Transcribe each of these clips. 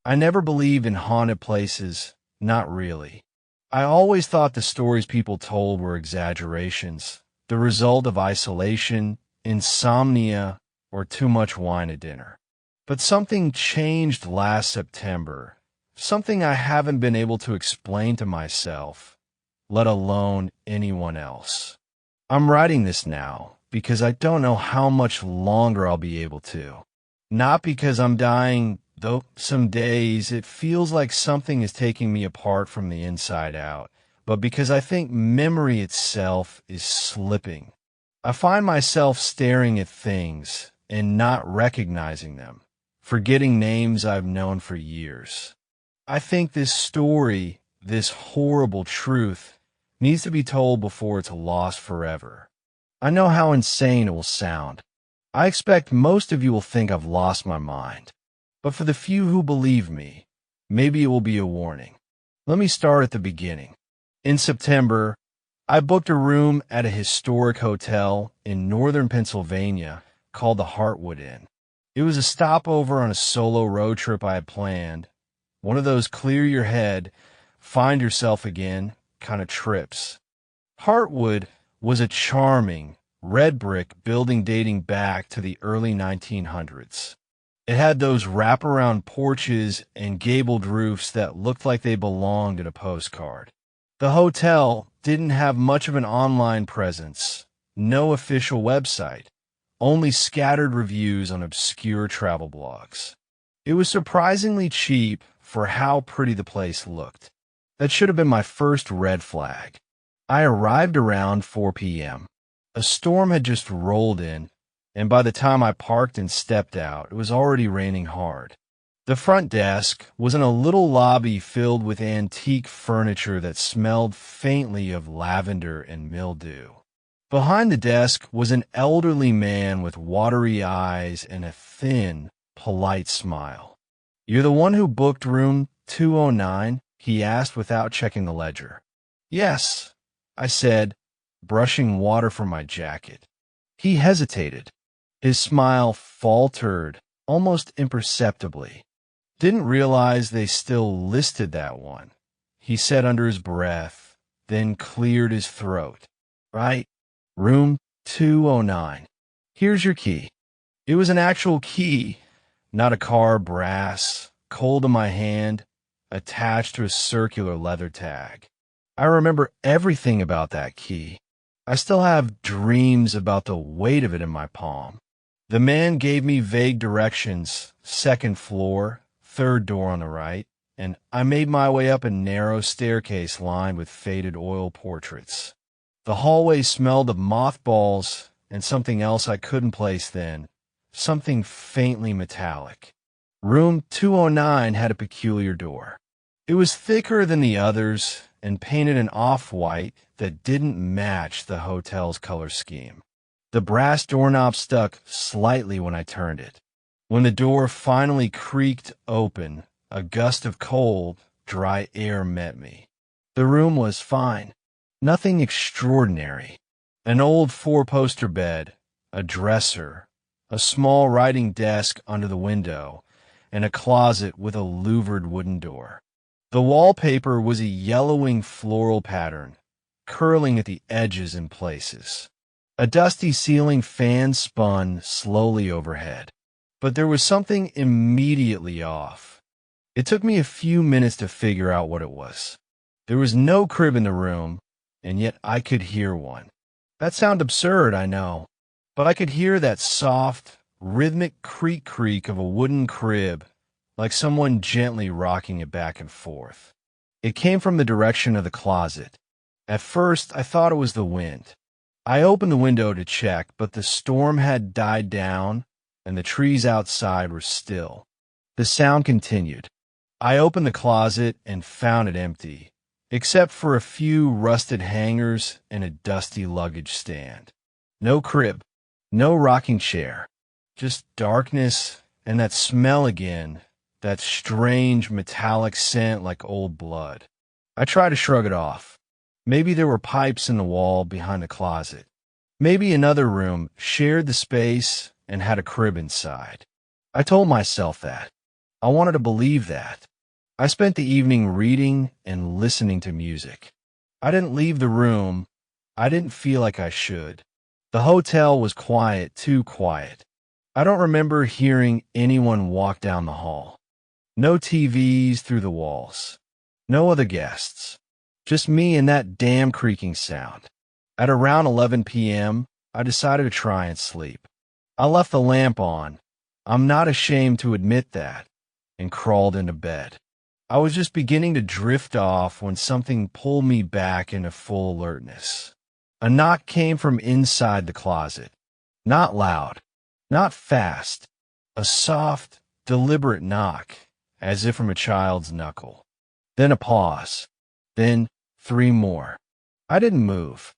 I never believed in haunted places, not really. I always thought the stories people told were exaggerations, the result of isolation, insomnia, or too much wine at dinner. But something changed last September, something I haven't been able to explain to myself, let alone anyone else. I'm writing this now because I don't know how much longer I'll be able to. Not because I'm dying, though some days it feels like something is taking me apart from the inside out, but because I think memory itself is slipping. I find myself staring at things and not recognizing them, forgetting names I've known for years. I think this story, this horrible truth, needs to be told before it's lost forever. I know how insane it will sound. I expect most of you will think I've lost my mind. But for the few who believe me, maybe it will be a warning. Let me start at the beginning. In September, I booked a room at a historic hotel in northern Pennsylvania called the Heartwood Inn. It was a stopover on a solo road trip I had planned, one of those clear your head, find yourself again kind of trips. Heartwood was a charming, red brick building dating back to the early 1900s. It had those wraparound porches and gabled roofs that looked like they belonged in a postcard. The hotel didn't have much of an online presence, no official website, only scattered reviews on obscure travel blogs. It was surprisingly cheap for how pretty the place looked. That should have been my first red flag. I arrived around 4 p.m. A storm had just rolled in, and by the time I parked and stepped out, it was already raining hard. The front desk was in a little lobby filled with antique furniture that smelled faintly of lavender and mildew. Behind the desk was an elderly man with watery eyes and a thin, polite smile. "You're the one who booked room 209?" he asked without checking the ledger. "Yes," I said, brushing water from my jacket. He hesitated. His smile faltered almost imperceptibly. "Didn't realize they still listed that one," he said under his breath, then cleared his throat. "Right, room 209. Here's your key." It was an actual key, not a car brass, cold in my hand, attached to a circular leather tag. I remember everything about that key. I still have dreams about the weight of it in my palm. The man gave me vague directions, second floor, third door on the right, and I made my way up a narrow staircase lined with faded oil portraits. The hallway smelled of mothballs and something else I couldn't place then, something faintly metallic. Room 209 had a peculiar door. It was thicker than the others and painted an off-white that didn't match the hotel's color scheme. The brass doorknob stuck slightly when I turned it. When the door finally creaked open, a gust of cold, dry air met me. The room was fine. Nothing extraordinary. An old four-poster bed, a dresser, a small writing desk under the window, and a closet with a louvered wooden door. The wallpaper was a yellowing floral pattern, curling at the edges in places. A dusty ceiling fan spun slowly overhead. But there was something immediately off. It took me a few minutes to figure out what it was. There was no crib in the room, and yet I could hear one. That sounded absurd, I know, but I could hear that soft, rhythmic creak of a wooden crib, like someone gently rocking it back and forth. It came from the direction of the closet. At first, I thought it was the wind. I opened the window to check, but the storm had died down, and the trees outside were still. The sound continued. I opened the closet and found it empty, except for a few rusted hangers and a dusty luggage stand. No crib, no rocking chair, just darkness and that smell again, that strange metallic scent like old blood. I tried to shrug it off. Maybe there were pipes in the wall behind the closet. Maybe another room shared the space and had a crib inside. I told myself that. I wanted to believe that. I spent the evening reading and listening to music. I didn't leave the room. I didn't feel like I should. The hotel was quiet, too quiet. I don't remember hearing anyone walk down the hall. No TVs through the walls. No other guests. Just me and that damn creaking sound. At around 11 p.m., I decided to try and sleep. I left the lamp on. I'm not ashamed to admit that. And crawled into bed. I was just beginning to drift off when something pulled me back into full alertness. A knock came from inside the closet. Not loud. Not fast. A soft, deliberate knock, as if from a child's knuckle. Then a pause. Then 3 more. I didn't move.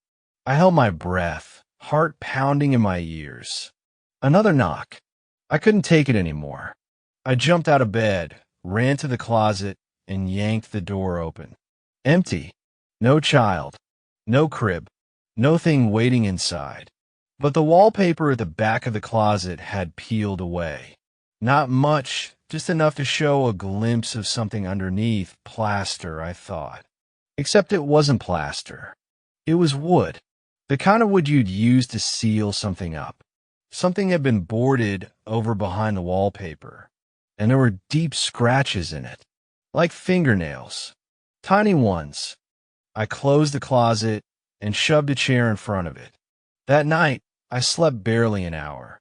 I held my breath, heart pounding in my ears. Another knock. I couldn't take it anymore. I jumped out of bed, ran to the closet, and yanked the door open. Empty. No child. No crib. No thing waiting inside. But the wallpaper at the back of the closet had peeled away. Not much, just enough to show a glimpse of something underneath plaster, I thought. Except it wasn't plaster. It was wood. The kind of wood you'd use to seal something up. Something had been boarded over behind the wallpaper, and there were deep scratches in it, like fingernails. Tiny ones. I closed the closet and shoved a chair in front of it. That night, I slept barely an hour.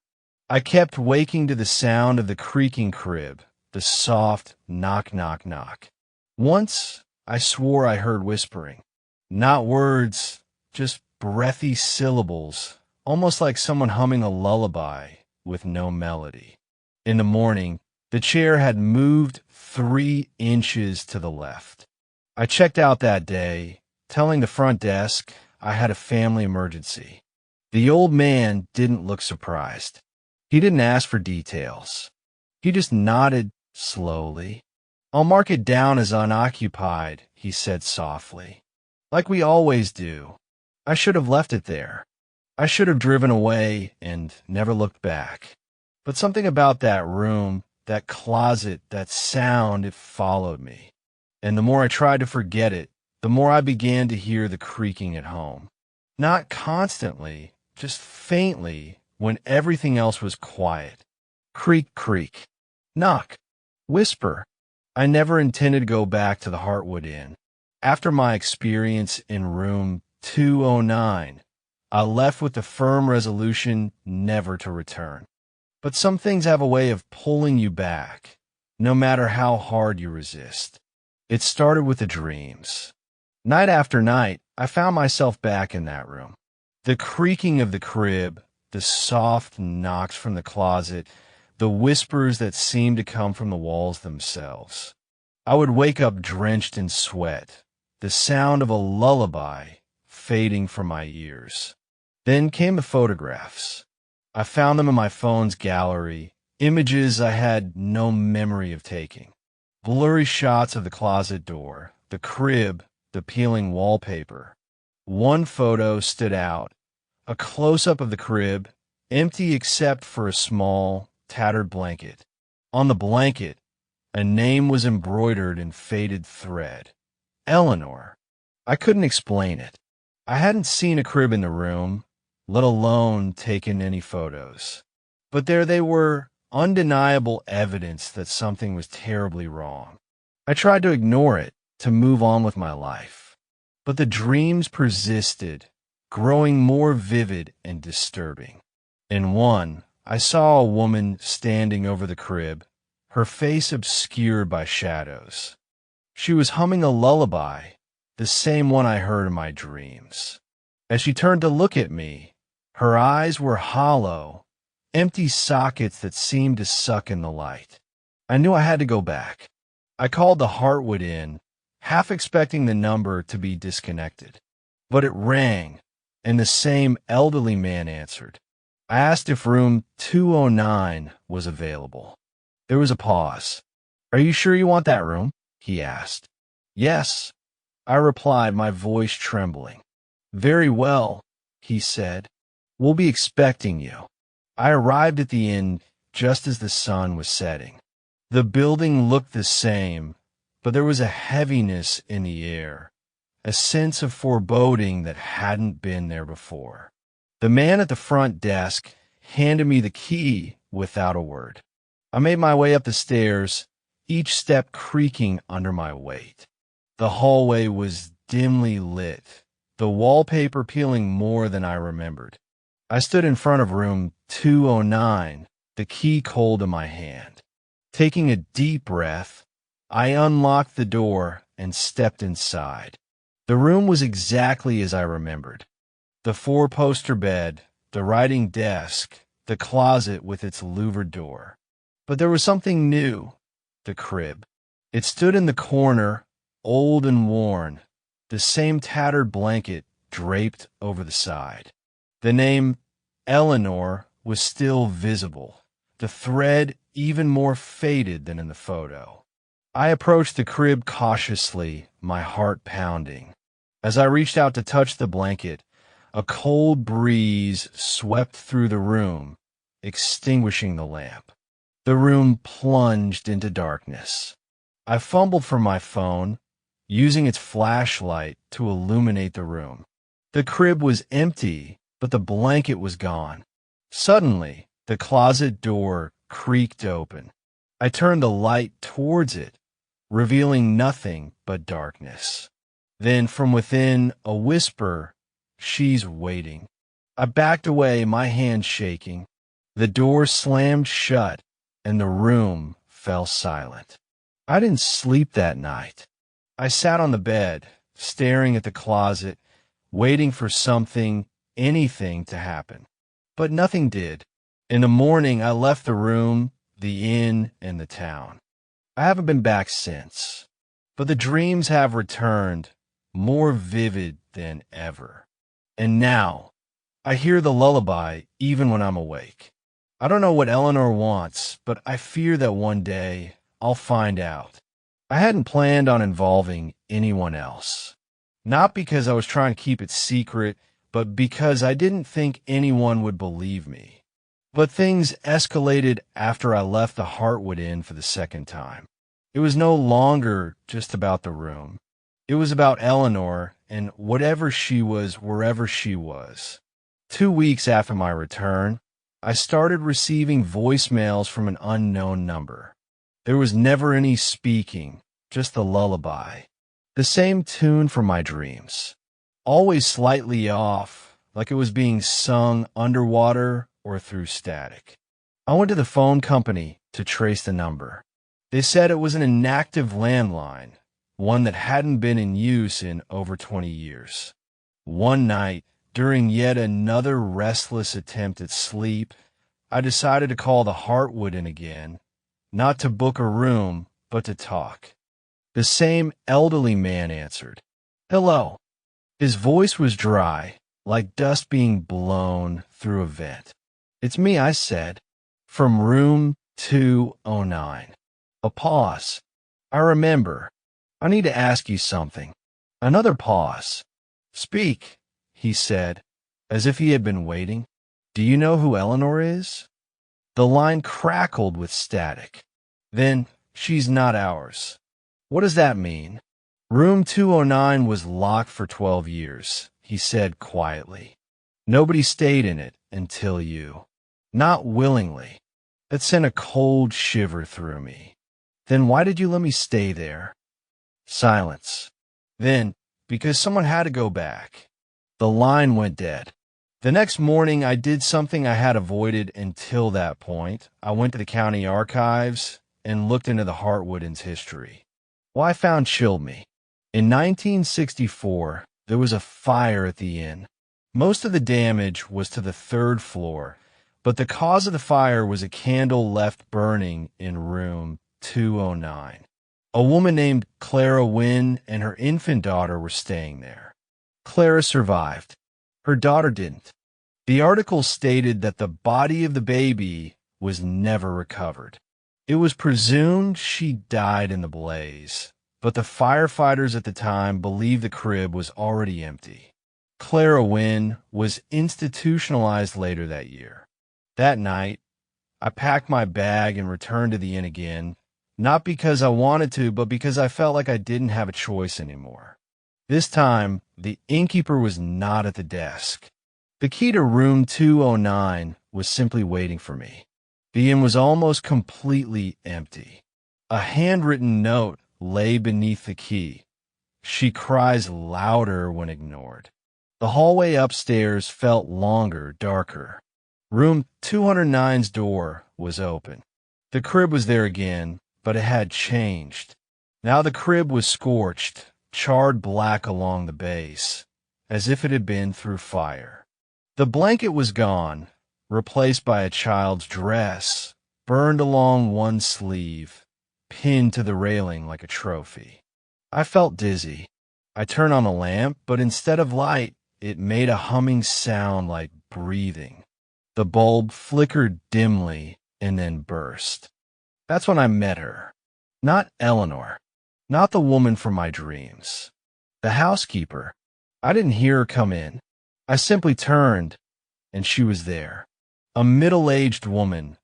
I kept waking to the sound of the creaking crib, the soft knock, knock, knock. Once, I swore I heard whispering. Not words, just breathy syllables, almost like someone humming a lullaby with no melody. In the morning, the chair had moved 3 inches to the left. I checked out that day, telling the front desk I had a family emergency. The old man didn't look surprised. He didn't ask for details. He just nodded slowly. "I'll mark it down as unoccupied," he said softly. "Like we always do. I should have left it there. I should have driven away and never looked back. But something about that room, that closet, that sound, it followed me. And the more I tried to forget it, the more I began to hear the creaking at home. Not constantly, just faintly, when everything else was quiet. Creak, creak. Knock. Whisper. I never intended to go back to the Heartwood Inn. After my experience in room 209, I left with the firm resolution never to return. But some things have a way of pulling you back, no matter how hard you resist. It started with the dreams. Night after night, I found myself back in that room. The creaking of the crib, the soft knocks from the closet, the whispers that seemed to come from the walls themselves. I would wake up drenched in sweat, the sound of a lullaby fading from my ears. Then came the photographs. I found them in my phone's gallery, images I had no memory of taking. Blurry shots of the closet door, the crib, the peeling wallpaper. One photo stood out, a close-up of the crib, empty except for a small, tattered blanket. On the blanket, a name was embroidered in faded thread. Eleanor. I couldn't explain it. I hadn't seen a crib in the room, let alone taken any photos. But there they were, undeniable evidence that something was terribly wrong. I tried to ignore it, to move on with my life. But the dreams persisted, growing more vivid and disturbing. In one, I saw a woman standing over the crib, her face obscured by shadows. She was humming a lullaby, the same one I heard in my dreams. As she turned to look at me, her eyes were hollow, empty sockets that seemed to suck in the light. I knew I had to go back. I called the Heartwood Inn, half expecting the number to be disconnected. But it rang, and the same elderly man answered. I asked if room 209 was available. There was a pause. "Are you sure you want that room?" he asked. "Yes," I replied, my voice trembling. "Very well," he said. "We'll be expecting you." I arrived at the inn just as the sun was setting. The building looked the same, but there was a heaviness in the air, a sense of foreboding that hadn't been there before. The man at the front desk handed me the key without a word. I made my way up the stairs, each step creaking under my weight. The hallway was dimly lit, the wallpaper peeling more than I remembered. I stood in front of room 209, the key cold in my hand. Taking a deep breath, I unlocked the door and stepped inside. The room was exactly as I remembered. The four-poster bed, the writing desk, the closet with its louvered door. But there was something new, the crib. It stood in the corner, old and worn, the same tattered blanket draped over the side. The name Eleanor was still visible, the thread even more faded than in the photo. I approached the crib cautiously, my heart pounding. As I reached out to touch the blanket, a cold breeze swept through the room, extinguishing the lamp. The room plunged into darkness. I fumbled for my phone, using its flashlight to illuminate the room. The crib was empty, but the blanket was gone. Suddenly, the closet door creaked open. I turned the light towards it, revealing nothing but darkness. Then from within, a whisper, "She's waiting." I backed away, my hand shaking. The door slammed shut, and the room fell silent. I didn't sleep that night. I sat on the bed, staring at the closet, waiting for something, anything to happen. But nothing did. In the morning, I left the room, the inn, and the town. I haven't been back since. But the dreams have returned, more vivid than ever. And now, I hear the lullaby even when I'm awake. I don't know what Eleanor wants, but I fear that one day I'll find out. I hadn't planned on involving anyone else. Not because I was trying to keep it secret, but because I didn't think anyone would believe me. But things escalated after I left the Heartwood Inn for the second time. It was no longer just about the room. It was about Eleanor and whatever she was, wherever she was. 2 weeks after my return, I started receiving voicemails from an unknown number. There was never any speaking, just the lullaby. The same tune from my dreams. Always slightly off, like it was being sung underwater or through static. I went to the phone company to trace the number. They said it was an inactive landline, one that hadn't been in use in over 20 years. One night, during yet another restless attempt at sleep, I decided to call the Heartwood Inn again, not to book a room, but to talk. The same elderly man answered. "Hello." His voice was dry, like dust being blown through a vent. "It's me," I said, "from room 209. A pause. "I remember. I need to ask you something." Another pause. "Speak," he said, as if he had been waiting. "Do you know who Eleanor is?" The line crackled with static. Then, "She's not ours." "What does that mean?" "Room 209 was locked for 12 years, he said quietly. "Nobody stayed in it until you. Not willingly." That sent a cold shiver through me. "Then why did you let me stay there?" Silence. Then, because someone had to go back. The line went dead. The next morning, I did something I had avoided until that point. I went to the county archives and looked into the Heartwood Inn's history. What I found chilled me. In 1964, there was a fire at the inn. Most of the damage was to the third floor, but the cause of the fire was a candle left burning in room 209. A woman named Clara Wynne and her infant daughter were staying there. Clara survived. Her daughter didn't. The article stated that the body of the baby was never recovered. It was presumed she died in the blaze, but the firefighters at the time believed the crib was already empty. Clara Wynne was institutionalized later that year. That night, I packed my bag and returned to the inn again, Not because I wanted to, but because I felt like I didn't have a choice anymore. This time, the innkeeper was not at the desk. The key to room 209 was simply waiting for me. The inn was almost completely empty. A handwritten note lay beneath the key. She cries louder when ignored. The hallway upstairs felt longer, darker. Room 209's door was open. The crib was there again, but it had changed. Now the crib was scorched, charred black along the base, as if it had been through fire. The blanket was gone, replaced by a child's dress, burned along one sleeve, pinned to the railing like a trophy. I felt dizzy. I turned on a lamp, but instead of light, it made a humming sound like breathing. The bulb flickered dimly and then burst. That's when I met her. Not Eleanor. Not the woman from my dreams. The housekeeper. I didn't hear her come in. I simply turned, and she was there. A middle-aged woman,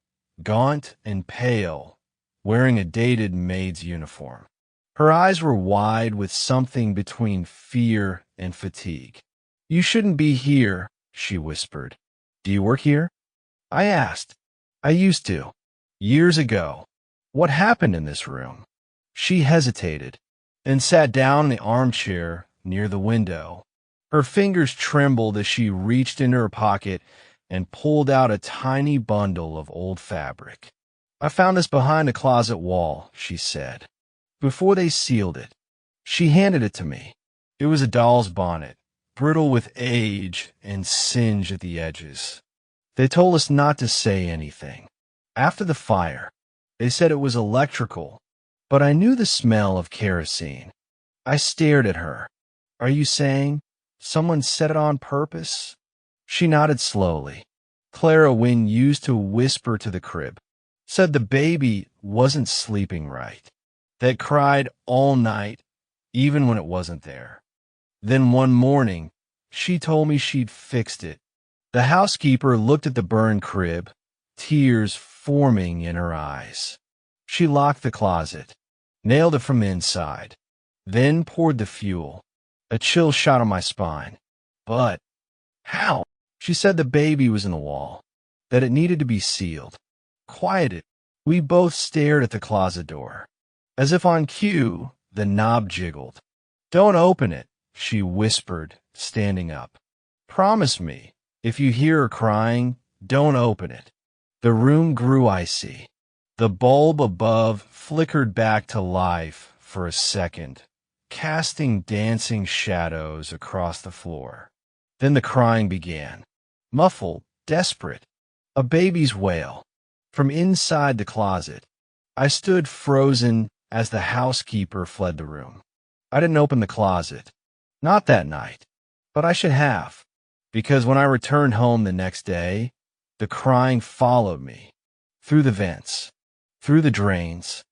gaunt and pale, wearing a dated maid's uniform. Her eyes were wide with something between fear and fatigue. "You shouldn't be here," she whispered. "Do you work here?" I asked. "I used to. Years ago. What happened in this room?" She hesitated and sat down in the armchair near the window. Her fingers trembled as she reached into her pocket and pulled out a tiny bundle of old fabric. "I found this behind a closet wall," she said, "before they sealed it." She handed it to me. It was a doll's bonnet, brittle with age and singed at the edges. They told us not to say anything. After the fire, they said it was electrical, but I knew the smell of kerosene. I stared at her. "Are you saying someone set it on purpose?" She nodded slowly. Clara Wynne used to whisper to the crib, said the baby wasn't sleeping right, that cried all night, even when it wasn't there. Then one morning, she told me she'd fixed it. The housekeeper looked at the burned crib, tears forming in her eyes. She locked the closet, nailed it from inside, then poured the fuel. A chill shot on my spine. But how? She said the baby was in the wall, that it needed to be sealed, quieted. We both stared at the closet door. As if on cue, the knob jiggled. "Don't open it," she whispered, standing up. "Promise me, if you hear her crying, don't open it." The room grew icy. The bulb above flickered back to life for a second, casting dancing shadows across the floor. Then the crying began. Muffled, desperate. A baby's wail. From inside the closet. I stood frozen as the housekeeper fled the room. I didn't open the closet. Not that night. But I should have. Because when I returned home the next day, the crying followed me. Through the vents. Through the drains.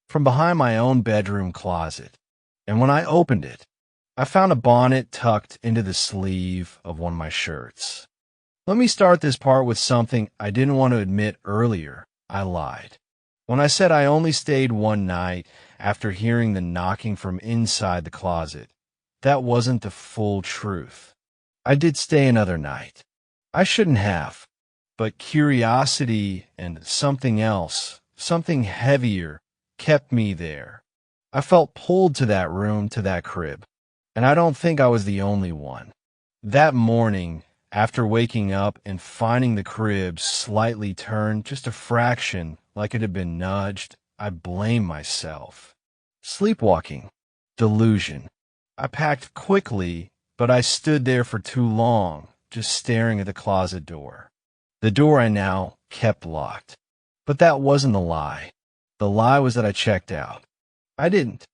From behind my own bedroom closet. And when I opened it, I found a bonnet tucked into the sleeve of one of my shirts. Let me start this part with something I didn't want to admit earlier. I lied. When I said I only stayed one night after hearing the knocking from inside the closet, that wasn't the full truth. I did stay another night. I shouldn't have, but curiosity and something else, something heavier, kept me there. I felt pulled to that room, to that crib, and I don't think I was the only one. That morning, after waking up and finding the crib slightly turned just a fraction like it had been nudged, I blamed myself. Sleepwalking. Delusion. I packed quickly, but I stood there for too long, just staring at the closet door. The door I now kept locked. But that wasn't the lie. The lie was that I checked out. I didn't.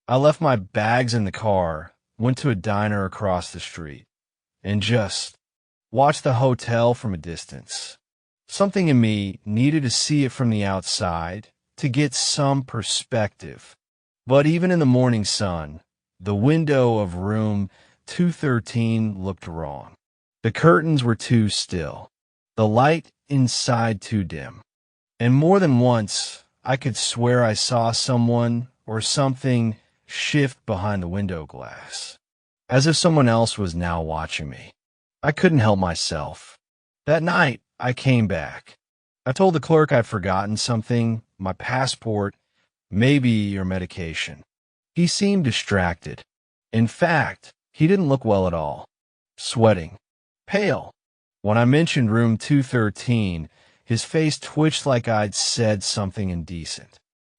I left my bags in the car, went to a diner across the street, and just watched the hotel from a distance. Something in me needed to see it from the outside to get some perspective. But even in the morning sun, the window of room 213 looked wrong. The curtains were too still, the light inside too dim. And more than once, I could swear I saw someone or something shift behind the window glass, as if someone else was now watching me. I couldn't help myself. That night, I came back. I told the clerk I'd forgotten something, my passport, maybe your medication. He seemed distracted. In fact, he didn't look well at all. Sweating. Pale. When I mentioned room 213, his face twitched like I'd said something indecent.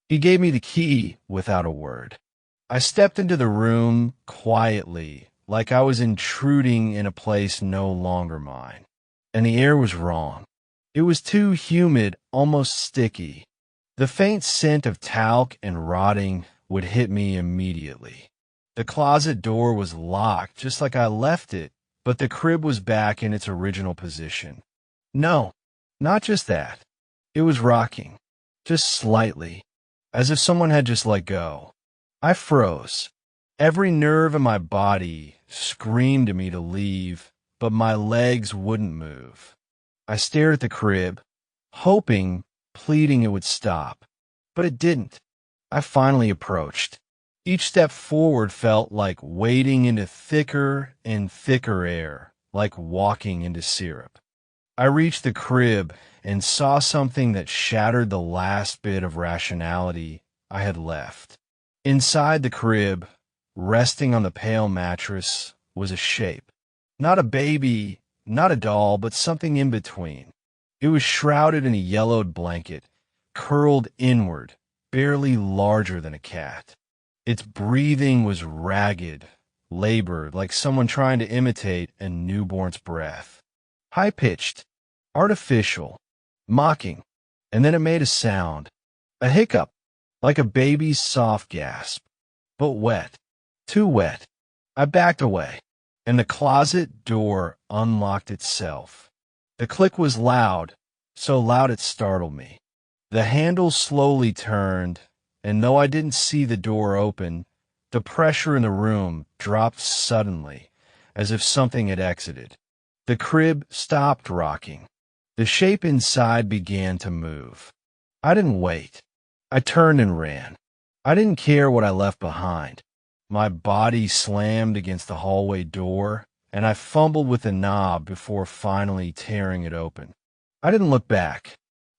He gave me the key without a word. I stepped into the room quietly, like I was intruding in a place no longer mine. And the air was wrong. It was too humid, almost sticky. The faint scent of talc and rotting would hit me immediately. The closet door was locked, just like I left it, but the crib was back in its original position. No, not just that. It was rocking, just slightly, as if someone had just let go. I froze. Every nerve in my body screamed at me to leave, but my legs wouldn't move. I stared at the crib, hoping, pleading it would stop, but it didn't. I finally approached. Each step forward felt like wading into thicker and thicker air, like walking into syrup. I reached the crib and saw something that shattered the last bit of rationality I had left. Inside the crib, resting on the pale mattress, was a shape. Not a baby, not a doll, but something in between. It was shrouded in a yellowed blanket, curled inward, barely larger than a cat. Its breathing was ragged, labored, like someone trying to imitate a newborn's breath. High-pitched, artificial, mocking, and then it made a sound, a hiccup, like a baby's soft gasp, but wet, too wet. I backed away, and the closet door unlocked itself. The click was loud, so loud it startled me. The handle slowly turned, and though I didn't see the door open, the pressure in the room dropped suddenly, as if something had exited. The crib stopped rocking. The shape inside began to move. I didn't wait. I turned and ran. I didn't care what I left behind. My body slammed against the hallway door, and I fumbled with the knob before finally tearing it open. I didn't look back,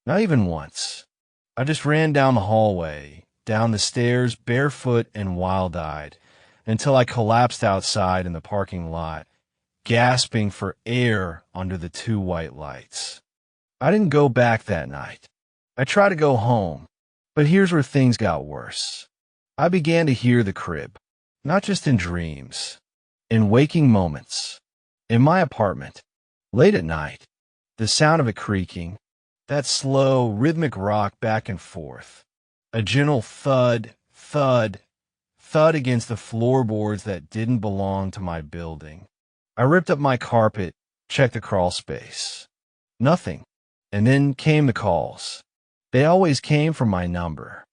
not even once. I just ran down the hallway, down the stairs, barefoot and wild-eyed, until I collapsed outside in the parking lot, gasping for air under the two white lights. I didn't go back that night. I tried to go home, but here's where things got worse. I began to hear the crib, not just in dreams, in waking moments, in my apartment, late at night, the sound of it creaking, that slow, rhythmic rock back and forth, a gentle thud, thud, thud against the floorboards that didn't belong to my building. I ripped up my carpet, checked the crawl space. Nothing. And then came the calls. They always came from my number,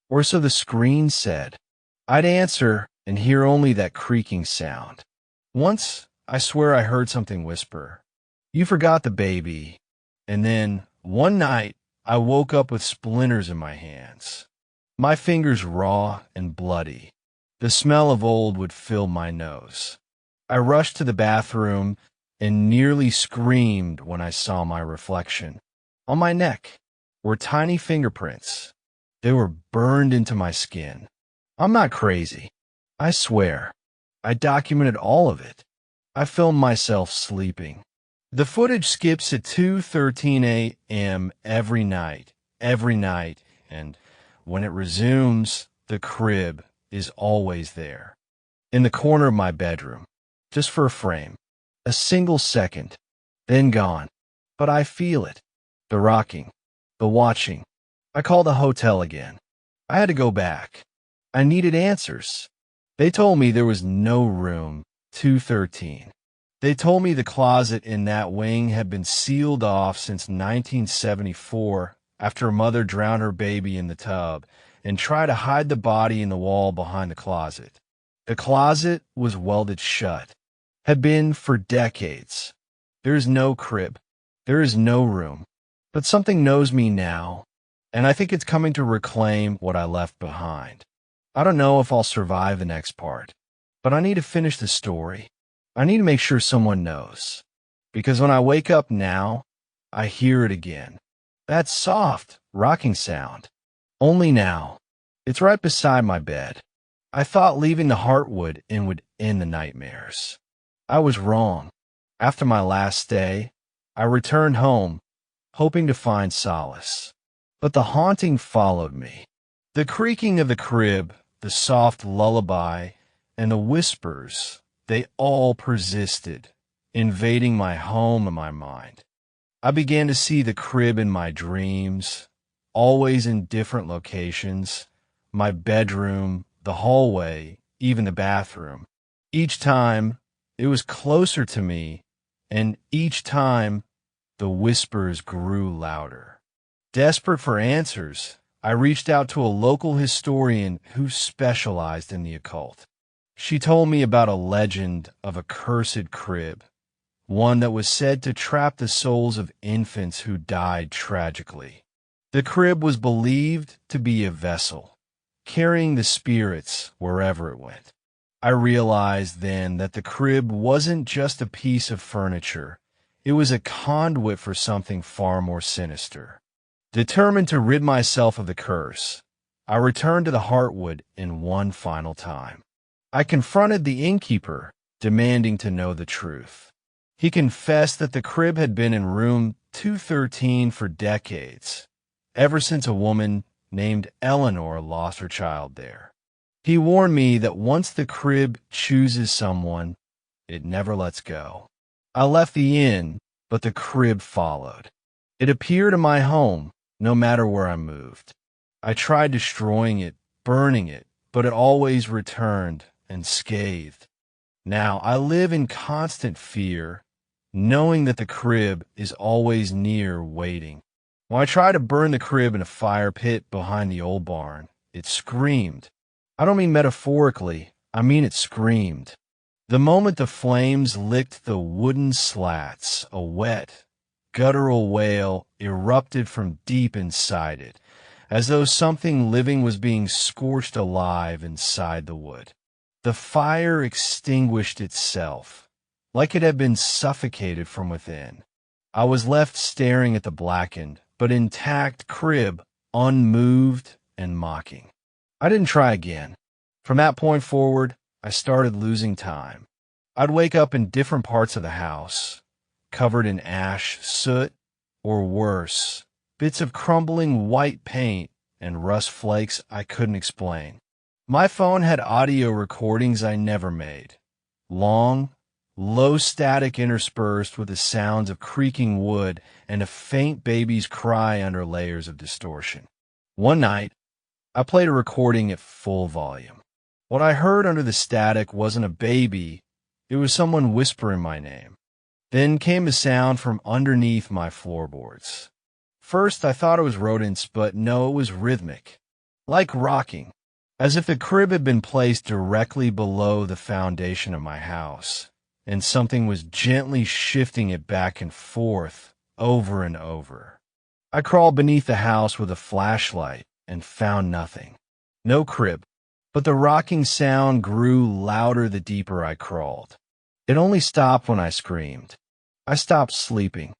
or so the screen said. I'd answer and hear only that creaking sound. Once, I swear I heard something whisper, "You forgot the baby." And then, one night, I woke up with splinters in my hands, my fingers raw and bloody. The smell of old would fill my nose. I rushed to the bathroom and nearly screamed when I saw my reflection. On my neck were tiny fingerprints. They were burned into my skin. I'm not crazy. I swear. I documented all of it. I filmed myself sleeping. The footage skips at 2:13 a.m. every night, and when it resumes, the crib is always there, in the corner of my bedroom, just for a frame, a single second, then gone. But I feel it, the rocking, the watching. I called the hotel again. I had to go back. I needed answers. They told me there was no room 213. They told me the closet in that wing had been sealed off since 1974 after a mother drowned her baby in the tub and tried to hide the body in the wall behind the closet. The closet was welded shut, had been for decades. There is no crib. There is no room. But something knows me now. and I think it's coming to reclaim what I left behind. I don't know if I'll survive the next part, but I need to finish the story. I need to make sure someone knows. Because when I wake up now, I hear it again. That soft, rocking sound. Only now. It's right beside my bed. I thought leaving the heartwood in would end the nightmares. I was wrong. After my last stay, I returned home, hoping to find solace. But the haunting followed me. The creaking of the crib, the soft lullaby, and the whispers, they all persisted, invading my home and my mind. I began to see the crib in my dreams, always in different locations, my bedroom, the hallway, even the bathroom. Each time, it was closer to me, and each time, the whispers grew louder. Desperate for answers, I reached out to a local historian who specialized in the occult. She told me about a legend of a cursed crib, one that was said to trap the souls of infants who died tragically. The crib was believed to be a vessel, carrying the spirits wherever it went. I realized then that the crib wasn't just a piece of furniture. It was a conduit for something far more sinister. Determined to rid myself of the curse, I returned to the Heartwood in one final time. I confronted the innkeeper, demanding to know the truth. He confessed that the crib had been in room 213 for decades, ever since a woman named Eleanor lost her child there. He warned me that once the crib chooses someone, it never lets go. I left the inn, but the crib followed. It appeared in my home, no matter where I moved. I tried destroying it, burning it, but it always returned and scathed. Now I live in constant fear, knowing that the crib is always near waiting. When I tried to burn the crib in a fire pit behind the old barn, it screamed. I don't mean metaphorically, I mean it screamed. The moment the flames licked the wooden slats, a wet, guttural wail erupted from deep inside it, as though something living was being scorched alive inside the wood. The fire extinguished itself, like it had been suffocated from within. I was left staring at the blackened, but intact crib, unmoved and mocking. I didn't try again. From that point forward, I started losing time. I'd wake up in different parts of the house, covered in ash, soot, or worse, bits of crumbling white paint and rust flakes I couldn't explain. My phone had audio recordings I never made. Long, low static interspersed with the sounds of creaking wood and a faint baby's cry under layers of distortion. One night, I played a recording at full volume. What I heard under the static wasn't a baby, it was someone whispering my name. Then came a sound from underneath my floorboards. First, I thought it was rodents, but no, it was rhythmic, like rocking, as if the crib had been placed directly below the foundation of my house, and something was gently shifting it back and forth, over and over. I crawled beneath the house with a flashlight and found nothing. No crib, but the rocking sound grew louder the deeper I crawled. It only stopped when I screamed. I stopped sleeping.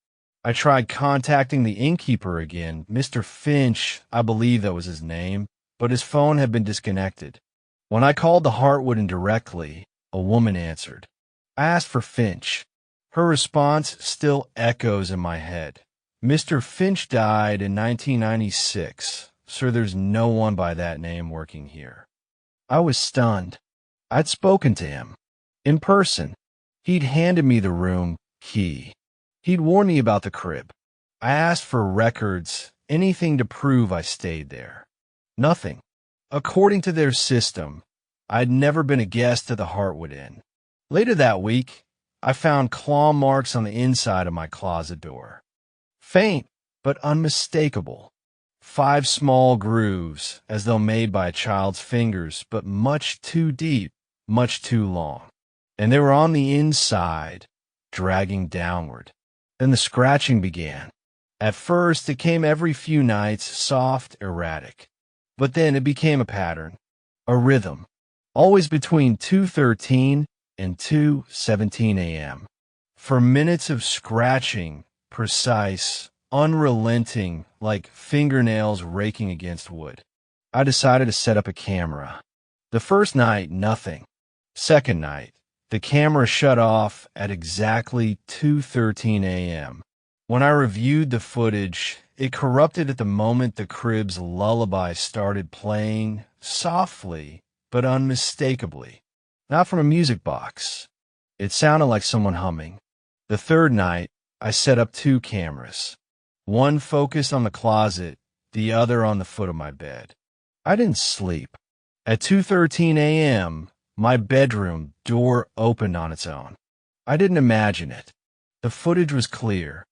I tried contacting the innkeeper again, Mr. Finch, I believe that was his name, but his phone had been disconnected. When I called the Heartwood indirectly, a woman answered. I asked for Finch. Her response still echoes in my head. Mr. Finch died in 1996, so there's no one by that name working here. I was stunned. I'd spoken to him. In person. He'd handed me the room key. He'd warned me about the crib. I asked for records, anything to prove I stayed there. Nothing. According to their system, I'd never been a guest at the Heartwood Inn. Later that week, I found claw marks on the inside of my closet door. Faint, but unmistakable. 5 small grooves, as though made by a child's fingers, but much too deep, much too long. And they were on the inside, dragging downward. Then the scratching began, At first, it came every few nights, soft, erratic. But then it became a pattern, a rhythm, always between 2:13 and 2:17 a.m. For minutes of scratching, precise, unrelenting, like fingernails raking against wood. I decided to set up a camera. The first night, nothing. Second night, the camera shut off at exactly 2:13 a.m. When I reviewed the footage, it corrupted at the moment the crib's lullaby started playing, softly but unmistakably. Not from a music box. It sounded like someone humming. The third night, I set up 2 cameras. One focused on the closet, the other on the foot of my bed. I didn't sleep. At 2:13 a.m., my bedroom door opened on its own. I didn't imagine it. The footage was clear.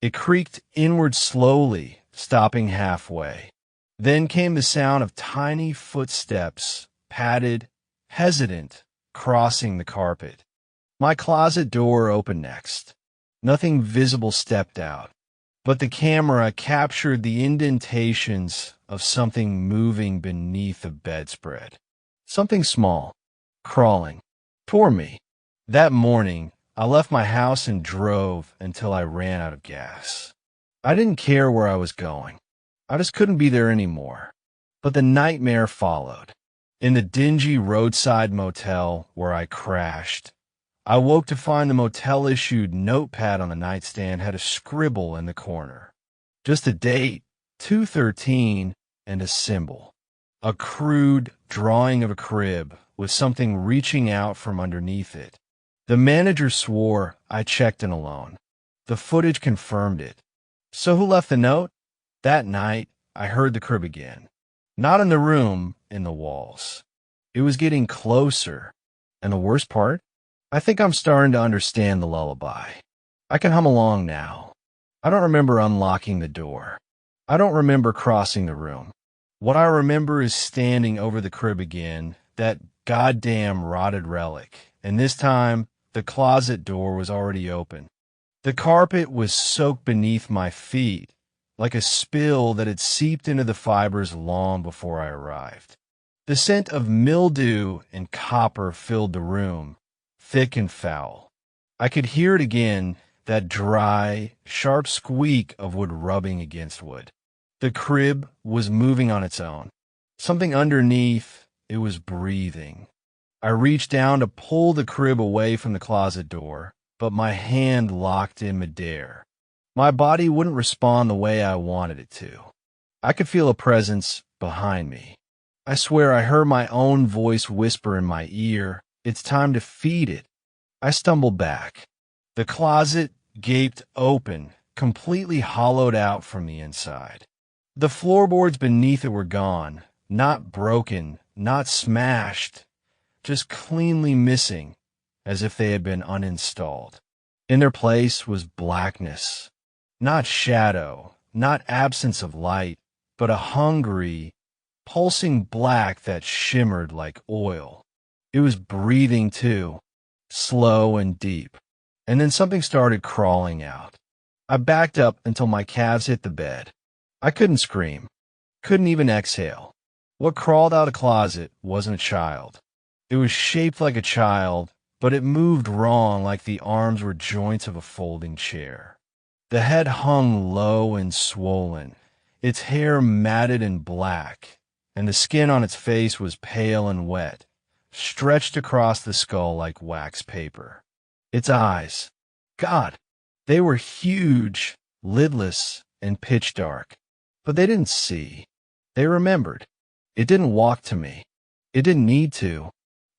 It creaked inward slowly, stopping halfway. Then came the sound of tiny footsteps, padded, hesitant, crossing the carpet. My closet door opened next. Nothing visible stepped out, but the camera captured the indentations of something moving beneath the bedspread. Something small, crawling, toward me. That morning, I left my house and drove until I ran out of gas. I didn't care where I was going. I just couldn't be there anymore. But the nightmare followed. In the dingy roadside motel where I crashed, I woke to find the motel-issued notepad on the nightstand had a scribble in the corner. Just a date, 2:13, and a symbol. A crude drawing of a crib with something reaching out from underneath it. The manager swore I checked in alone. The footage confirmed it. So who left the note? That night, I heard the crib again. Not in the room, in the walls. It was getting closer. And the worst part? I think I'm starting to understand the lullaby. I can hum along now. I don't remember unlocking the door. I don't remember crossing the room. What I remember is standing over the crib again, that goddamn rotted relic, and this time, the closet door was already open. The carpet was soaked beneath my feet, like a spill that had seeped into the fibers long before I arrived. The scent of mildew and copper filled the room, thick and foul. I could hear it again, that dry, sharp squeak of wood rubbing against wood. The crib was moving on its own. Something underneath, it was breathing. I reached down to pull the crib away from the closet door, but my hand locked in midair. My body wouldn't respond the way I wanted it to. I could feel a presence behind me. I swear I heard my own voice whisper in my ear, "It's time to feed it." I stumbled back. The closet gaped open, completely hollowed out from the inside. The floorboards beneath it were gone, not broken, not smashed, just cleanly missing, as if they had been uninstalled. In their place was blackness. Not shadow, not absence of light, but a hungry, pulsing black that shimmered like oil. It was breathing too, slow and deep. And then something started crawling out. I backed up until my calves hit the bed. I couldn't scream, couldn't even exhale. What crawled out of the closet wasn't a child. It was shaped like a child, but it moved wrong, like the arms were joints of a folding chair. The head hung low and swollen, its hair matted and black, and the skin on its face was pale and wet, stretched across the skull like wax paper. Its eyes, God, they were huge, lidless, and pitch dark. But they didn't see. They remembered. It didn't walk to me. It didn't need to.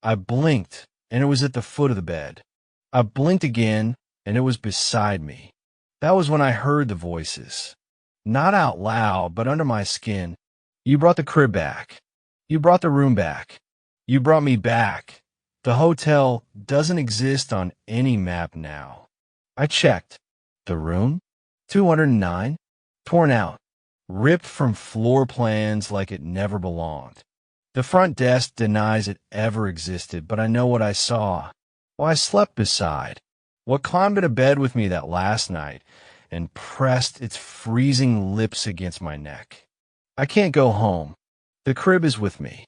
I blinked, and it was at the foot of the bed. I blinked again, and it was beside me. That was when I heard the voices. Not out loud, but under my skin. You brought the crib back. You brought the room back. You brought me back. The hotel doesn't exist on any map now. I checked. The room? 209? Torn out. Ripped from floor plans like it never belonged. The front desk denies it ever existed, but I know what I saw. Well, I slept beside. What climbed into bed with me that last night, and pressed its freezing lips against my neck. I can't go home. The crib is with me.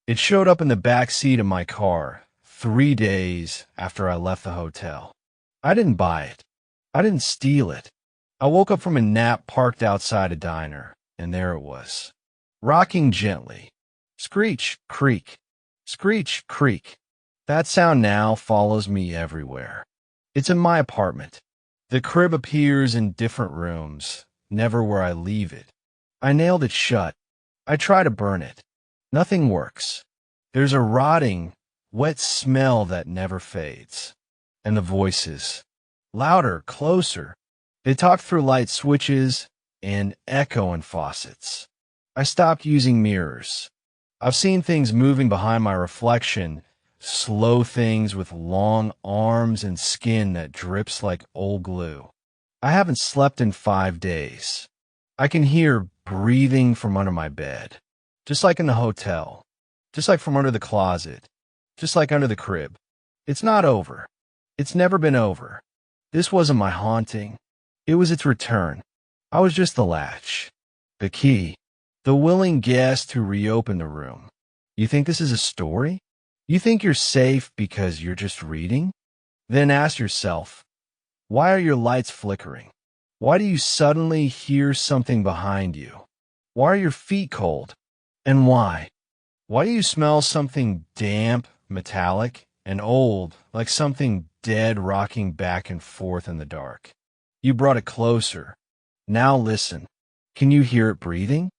It showed up in the back seat of my car 3 days after I left the hotel. I didn't buy it. I didn't steal it. I woke up from a nap parked outside a diner, and there it was, rocking gently. Screech, creak. Screech, creak. That sound now follows me everywhere. It's in my apartment. The crib appears in different rooms, never where I leave it. I nailed it shut. I try to burn it. Nothing works. There's a rotting, wet smell that never fades. And the voices. Louder, closer. They talk through light switches and echo in faucets. I stopped using mirrors. I've seen things moving behind my reflection, slow things with long arms and skin that drips like old glue. I haven't slept in 5 days. I can hear breathing from under my bed, just like in the hotel, just like from under the closet, just like under the crib. It's not over. It's never been over. This wasn't my haunting. It was its return. I was just the latch, the key, the willing guest who reopened the room. You think this is a story? You think you're safe because you're just reading? Then ask yourself, why are your lights flickering? Why do you suddenly hear something behind you? Why are your feet cold? And why? Why do you smell something damp, metallic, and old, like something dead rocking back and forth in the dark? You brought it closer. Now listen. Can you hear it breathing?